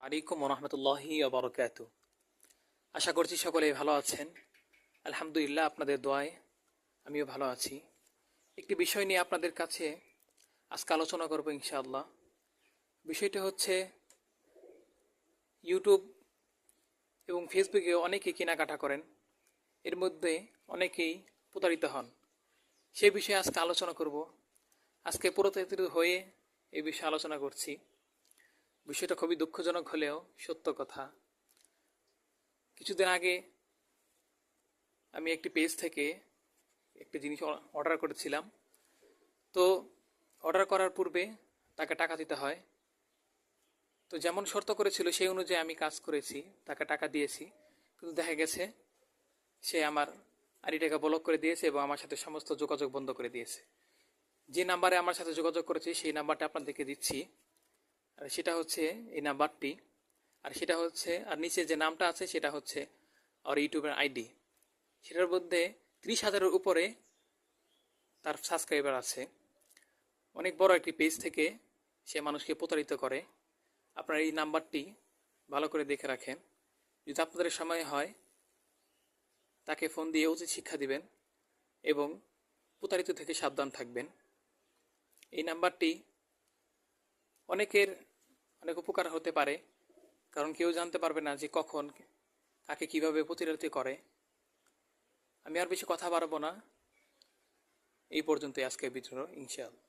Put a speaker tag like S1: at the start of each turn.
S1: আলাইকুম রহমতুল্লাহি ওবরকাত। আশা করছি সকলে ভালো আছেন। আলহামদুলিল্লাহ, আপনাদের দোয়ায় আমিও ভালো আছি। একটি বিষয় নিয়ে আপনাদের কাছে আজকে আলোচনা করব ইনশাআল্লাহ। বিষয়টা হচ্ছে ইউটিউব এবং ফেসবুকে অনেকে কেনাকাটা করেন, এর মধ্যে অনেকেই প্রতারিত হন। সে বিষয়ে আজকে আলোচনা করব। আজকে প্রতারিত হয়ে এই বিষয়ে আলোচনা করছি। বিষয়টা খুবই দুঃখজনক হলেও সত্য কথা। কিছুদিন আগে আমি একটি পেজ থেকে একটি জিনিস অর্ডার করেছিলাম। তো অর্ডার করার পূর্বে তাকে টাকা দিতে হয়। তো যেমন শর্ত করেছিল সেই অনুযায়ী আমি কাজ করেছি, তাকে টাকা দিয়েছি। কিন্তু দেখা গেছে সে আমার আইডিটাকে ব্লক করে দিয়েছে এবং আমার সাথে সমস্ত যোগাযোগ বন্ধ করে দিয়েছে। যে নাম্বারে আমার সাথে যোগাযোগ করেছে সেই নাম্বারটা আপনাদেরকে দিচ্ছি। আর সেটা হচ্ছে এই নাম্বারটি। আর সেটা হচ্ছে, আর নিচে যে নামটা আছে সেটা হচ্ছে আর ইউটিউবের আইডি। সেটার মধ্যে 30,000-এর উপরে তার সাবস্ক্রাইবার আছে। অনেক বড় একটি পেজ থেকে সে মানুষকে প্রতারিত করে। আপনার এই নাম্বারটি ভালো করে দেখে রাখেন। যদি আপনাদের সময় হয় তাকে ফোন দিয়ে উচিত শিক্ষা দিবেন এবং প্রতারিত থেকে সাবধান থাকবেন। এই নাম্বারটি অনেকের অনেক উপকার হতে পারে, কারণ কেউ জানতে পারবে না যে কখন কাকে কিভাবে প্রতারিত করে। আমি আর বেশি কথা বাড়াবো না, এই পর্যন্তই আজকের ভিডিও ইনশাআল্লাহ।